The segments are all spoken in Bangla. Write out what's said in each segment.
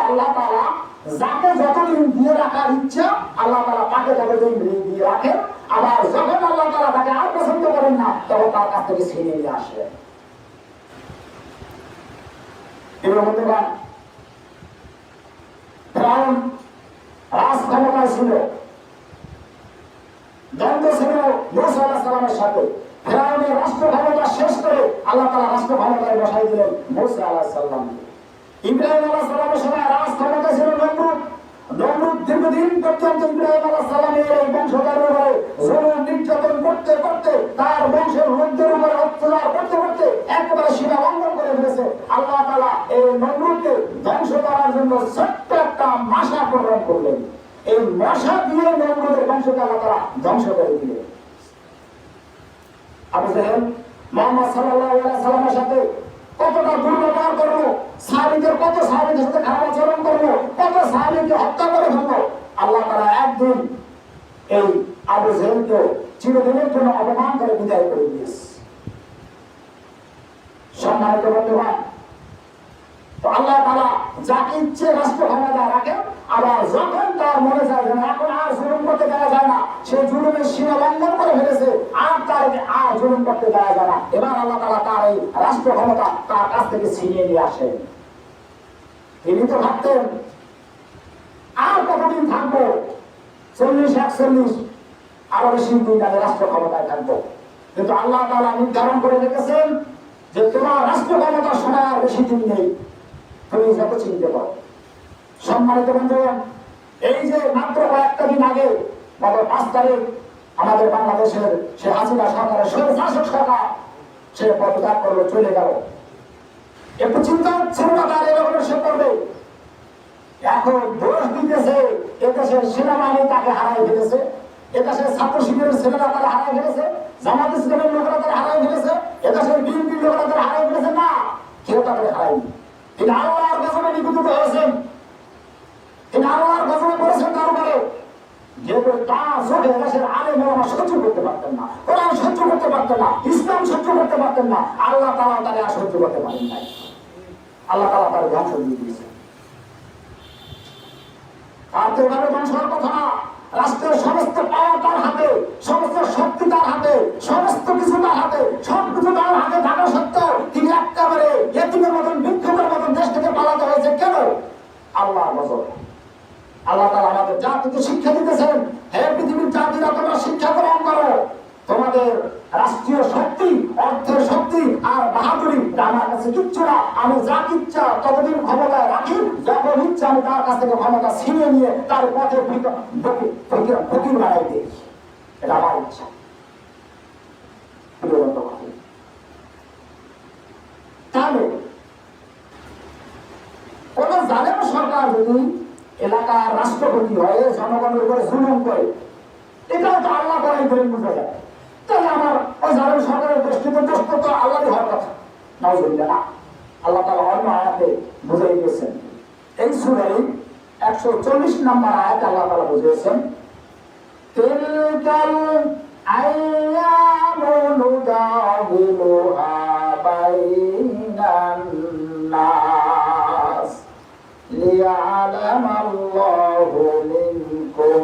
আল্লাহ তাআলা যাকে যতদিন দিয়ে রাখার ইচ্ছা আল্লাহ তাআলা তাকে ততদিন দিয়ে রাখেন, আবার যখন আল্লাহ তাআলা তাকে আর পছন্দ করেন না তখন তার কাছ থেকে ছিনিয়ে নিয়ে আসেন। এর মধ্যে ফিরআউন রাজ ক্ষমতায় ছিল, দ্বন্দ্ব ছিল মূসা আলাইহিস সালামের সাথে। ফিরআউনের রাষ্ট্র ক্ষমতা শেষ করে আল্লাহ তাআলা রাষ্ট্র ক্ষমতায় বসাই দিলেন মূসা আলাইহিস সালামকে। ইব্রাহিম আলাইহিস সালামের সময় রাজ ক্ষমতা ছিল নমরুদ। নমরুদ দীর্ঘদিন পর্যন্ত ইব্রাহিম আলাইহিস সালামের এই বংশধরের উপরে জুলুম নির্যাতন করতে করতে তার বংশের লোকদের উপরে অত্যাচার করতে করতে একেবারে সীমা লঙ্ঘন করে ফেলেছে। আল্লাহ তাআলা এই নমরুদকে ধ্বংস করার জন্য ছোট্ট একটা মশা প্রেরণ করলেন। এই মশা দিয়ে নমরুদের বংশকে আল্লাহ তাআলা ধ্বংস করে দিলেন। আবু জাহেল মুহাম্মদ সাল্লাল্লাহু আলাইহি সাল্লামের সাথে কতটা দুর্ব্যবহার করলো, সাহাবীদের কত সাহাবীদের সাথে খারাপ আচরণ করলো, কত সাহাবীকে হত্যা করে ফেললো। আল্লাহ তাআলা একদিন এই আবু জাহেলকে চিরদিনের জন্য অপমান করে বিদায় করে দিয়েছে। সম্মানিত বন্ধুগণ, তো আল্লাহ তাআলা যাকে ইচ্ছে রাষ্ট্র ক্ষমতা রাখেন, আবার যখন তার মনে চায় যে এখন আর জুলুম করতে দেওয়া যায় না, সে জুলুমের সীমা লঙ্ঘন করে ফেলেছে, আর জুলুম করতে দেওয়া যায় না, এবার আল্লাহ তাআলা তার এই রাষ্ট্র ক্ষমতা তার কাছ থেকে ছিনিয়ে নিয়ে আসেন। তিনি তো ভাবতেন আর কতদিন থাকবো, 40-41 আরো বেশি দিন আমি রাষ্ট্র ক্ষমতায় থাকবো। কিন্তু আল্লাহ তাআলা নির্ধারণ করে রেখেছেন যে তোমার রাষ্ট্র ক্ষমতার সময় আর বেশি দিন নেই, তুমি যত চিনতে পারো। সম্মানিত বন্ধুগণ, এই যে মাত্র কয়েকটা দিন আগে গত 5 তারিখ আমাদের বাংলাদেশের সে হাসিনা সরকারের স্বৈরশাসক সরকার সে পদত্যাগ করলো, চলে গেল। একটু চিন্তা ছিল না তার এরকম সে করবে। এখন দোষ দিতেছে এদেশের সেনাবাহিনী তাকে হারাই ফেলেছে, এদেশের ছাত্র শিবিরের ছেলেরা তারা হারাই ফেলেছে, জামাত ইসলামের লোকেরা তারা হারাই ফেলেছে, এদেশের বিএনপির লোকেরা তারা হারাই ফেলেছে। না, কেউ তাদের হারায়নি। তিনি আল্লাহর গজবে নিপীড়িত হয়েছেন, তিনি আল্লাহর গজবে পড়েছেন তার উপরে। যেহেতু তার চোখে দেশের আলেম ওলামা সহ্য করতে পারতেন না, কোরআন সহ্য করতে পারতেন না, ইসলাম সহ্য করতে পারতেন না, আল্লাহ তাআলা তারা আর সহ্য করতে পারেন নাই। আল্লাহ তাআলা তার ধ্বংস দিয়ে দিয়েছেন। আর তো এভাবে ধ্বংস হওয়ার কথা না। রাষ্ট্রের সমস্ত পাওয়ার তার হাতে, সমস্ত শক্তি তার হাতে, সমস্ত কিছু তার হাতে, সবকিছু তার হাতে থাকা সত্ত্বেও তিনি একেবারে ইয়েতিমের মতন, ভিক্ষুকের মতন দেশ থেকে পালাতে হয়েছে। কেন? আল্লাহর গজব। আল্লাহ তাআলা আমাদের জাতিকে শিক্ষা দিতেছেন, হে পৃথিবীর জাতিরা তোমরা শিক্ষা গ্রহণ করো। তোমাদের রাষ্ট্রীয় শক্তি, অর্থের শক্তি আর বাহাদুরি আমার কাছে কিচ্ছু না। আমি যা ইচ্ছা ততদিন ক্ষমতায় রাখি, যখন ইচ্ছা আমি তার কাছ থেকে ক্ষমতা ছিনিয়ে নিয়ে তার পথে ফকির বানাই দিই। এটা আমার ইচ্ছা। তাহলে কোন জালেম সরকার যদি এলাকার রাষ্ট্রপতি হয়ে জনগণের উপরে জুলুম করে, এটাও তো আল্লাহ করাই করে বুঝা যায়। তাহলে আমার ওই জালেম সরকারের দৃষ্টিতে দোষ তো আল্লাহরই হওয়ার কথা। নাউজুবিল্লাহ না, আল্লাহ তাআলা অন্য আয়াতে বুঝাই দিয়েছেন। এই সূরার 140 নম্বর আয়াতে আল্লাহ তাআলা বুঝিয়েছেন, তিলকাল আইয়ামু নুদাবিলুহা বাইনান নাস লিয়ালামাল্লাহু মিনকুম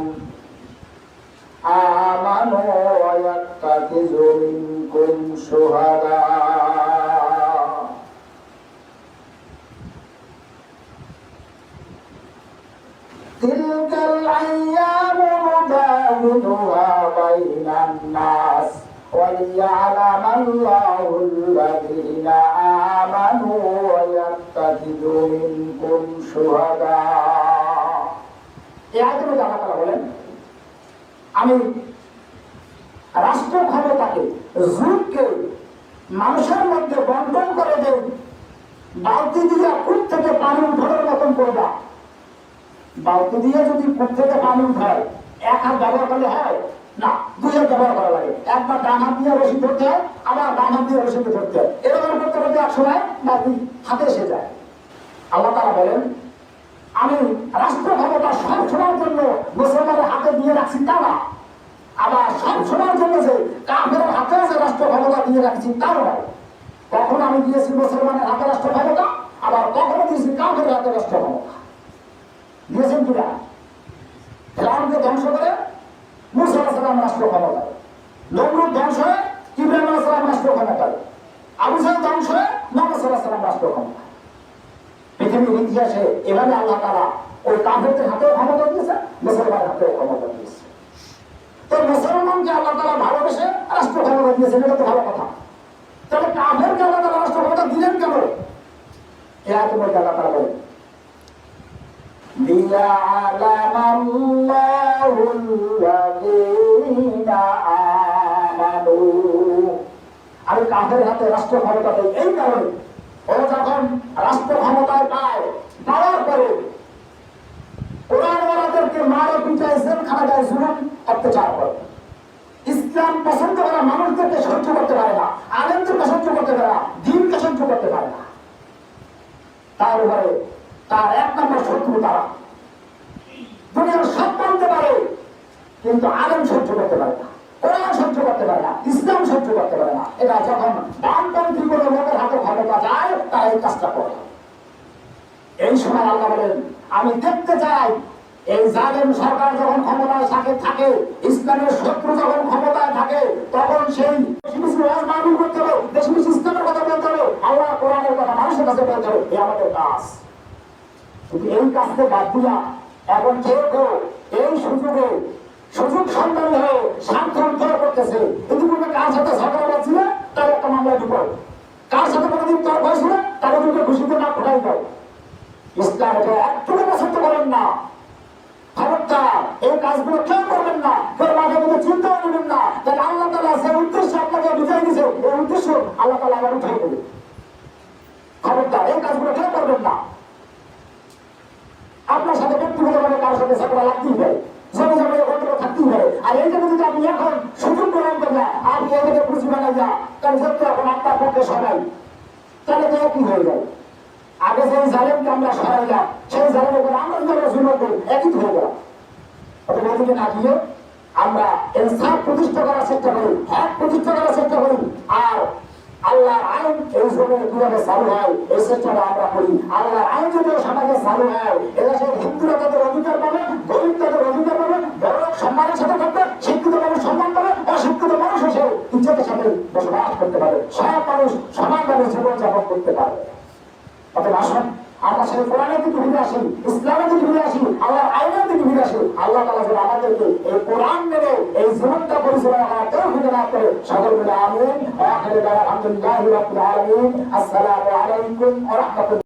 আমানু ওয়া ইয়াত্তাখিযু মিনকুম শুহাদা। তিলকাল আইয়ামু নুদাবিলুহা বাইনান নাস ওয়া লিয়ালামাল্লাহুল্লাযীনা আমানু ওয়া ইয়াত্তাখিযু মিনকুম শুহাদা। এই আয়াতে আল্লাহ তাআলা বলেন, আমি রাষ্ট্র ক্ষমতাকে, যুগকে মানুষের মধ্যে বন্টন করে দেই। বালতি দিয়ে কূপ থেকে পানি উঠানোর মতন করবা। বালতি দিয়ে যদি কূপ থেকে পানি উঠায়, এক হাত ব্যবহার করলে হয় না, 2 হাত ব্যবহার করা লাগে। একবার ডান হাত দিয়ে রশি ধরতে হয়, আবার বাম হাত দিয়ে রশিতে ধরতে হয়। এরকম করতে করতে এক সময় বালতি হাতে এসে যায়। আল্লাহ তাআলা বলেন, আমি রাষ্ট্র ক্ষমতা সব সময়ের জন্য মুসলমানের হাতে দিয়ে রাখছি তা না, আবার সব সময়ের জন্য যে কাফেরের হাতে যে রাষ্ট্র ক্ষমতা দিয়ে রাখছি তা নয়। কখনো আমি দিয়েছি মুসলমানের হাতে রাষ্ট্র ক্ষমতা, আবার কখনো দিয়েছি কাফেরের হাতে রাষ্ট্র ক্ষমতা। দিয়েছেন কিনা? ফেরাউনকে ধ্বংস করে মুসা আলাইহিস সালাম রাষ্ট্র ক্ষমতায়, নমরুদ ধ্বংস হয়ে ইব্রাহিম আলাইহিস সালাম রাষ্ট্র ক্ষমতায়, আবু জাহেল ধ্বংস হয়ে মুহাম্মদ সাল্লাল্লাহু আলাইহি ওয়াসাল্লাম রাষ্ট্র ক্ষমতায়। পৃথিবীর ইতিহাসে এভাবে আল্লাহ তাআলা ওই কাফেরদের হাতেও ক্ষমতা দিয়েছে, মুসলমানের হাতেও ক্ষমতা দিয়েছে। তো মুসলমানকে আল্লাহ তাআলা ভালোবেসে রাষ্ট্র ক্ষমতা দিয়েছেন, এটা তো ভালো কথা। তাহলে কাফেরকে আল্লাহ তাআলা রাষ্ট্র ক্ষমতা দিলেন কেন? এই আয়াতের মধ্যে আল্লাহ তাআলা বলেন আমি কাফের হাতে রাষ্ট্র ক্ষমতা দেই এই কারণে, ও যখন রাষ্ট্র ক্ষমতায় পায়, পাওয়ার পরে কোরআনওয়ালাদেরকে মারে পিটায় জেলখানায় জুলুম অত্যাচার করে। ইসলাম পছন্দ করা মানুষদেরকে সহ্য করতে পারে না, আলেমদেরকে সহ্য করতে পারে না, দ্বীনকে সহ্য করতে পারে না। তার উপরে তার এক নম্বর শত্রু তারা। দুনিয়ার সব মানতে পারে কিন্তু আলেম সহ্য করতে পারে না, কোরআন সহ্য করতে পারে না, ইসলাম সহ্য করতে পারে না। এটা যখন বামপন্থী কোনো লোকের হাতে ক্ষমতা যায় তারা এই কাজটা করে। এই সময় আল্লাহ বলেন আমি দেখতে চাই এই জালেম সরকার যখন ক্ষমতায় থাকে, ইসলামের শত্রু যখন ক্ষমতায় থাকে, তখন সেই বেশি বেশি ওয়াজ মাহফিল করতে হবে, বেশি বেশি ইসলামের কথা বলতে হবে, আল্লাহ কোরআনের কথা মানুষের কাছে বলতে হবে, এই আমাদের কাজ। কিন্তু এই কাজকে বাদ দিয়া এখন কেউ কেউ এই সুযোগ সন্ধানী হয়ে স্বার্থ উদ্ধার করতেছে। কিন্তু কোনো কার সাথে ঝগড়া লাগছিল তার একটা মামলা দিব, কার সাথে কোনোদিন তর্ক হয়েছিল তাদের দুটো ঘুষিতে না ফোটাই দাও। ইসলাম এটা একটু পছন্দ করেন না। খবরদার এই কাজগুলো কেউ করবেন না, কেউ মাঝে মধ্যে চিন্তাও নেবেন না। তাহলে আল্লাহ তাআলা যে উদ্দেশ্য আপনাকে বুঝাই দিয়েছে এই উদ্দেশ্য আল্লাহ তাআলা আবার উঠাই দেবে। খবরদার এই কাজগুলো কেউ করবেন না। আপনার সাথে ব্যক্তিগতভাবে কারোর সাথে ঝগড়া লাগতেই পারে, জমে জমে গন্ডগোল থাকতেই পারে। আর এই জন্য যদি আপনি এখন সুযোগ গ্রহণ করবেন, আপনি এটাকে বুঝি বানাই যা, কারণ যেহেতু এখন আপনার পক্ষে সবাই, তাহলে তো কি হয়ে যায়? আগে যে জালেমকে আমরা সরাইলাম, সেই জালেমের উপর আমরা যদি আমরা জুলুম করি, একই হয়ে গেলাম। অথবা ওদিকে না গিয়ে আমরা ইনসাফ প্রতিষ্ঠা করার চেষ্টা করি, হক প্রতিষ্ঠা করার চেষ্টা করি। আর আল্লাহর আইন এই জমিনে কিভাবে চালু হয় এই চেষ্টাটা আমরা করি। আল্লাহর আইন যদি সমাজে চালু হয়, এদেশের হিন্দুরা তাদের অধিকার পাবে, গরিব তাদের অধিকার পাবে, বড়লোক সম্মানের সাথে থাকবে, শিক্ষিত মানুষ সম্মান পাবে, অশিক্ষিত মানুষ এসে ইজ্জতের সাথে বসবাস করতে পারে, সব মানুষ সমানভাবে জীবনযাপন করতে পারে। অতএব আসুন আমরা সেই কোরআনের দিকে ফিরে আসি, ইসলামের দিকে ফিরে আসি, আল্লাহর আইনের দিকে ফিরে আসি। আল্লাহ তাআলা যেন আমাদেরকে এই কোরআন মেনে এই জীবনটা পরিচালনা করার তৌফিক দান করে। সকল মিলে আমিন। ওয়া আখিরু দাওয়ানা আলহামদুলিল্লাহি রাব্বিল আলামিন। আসসালামু আলাইকুম ওয়া রাহমাতুল্লাহ।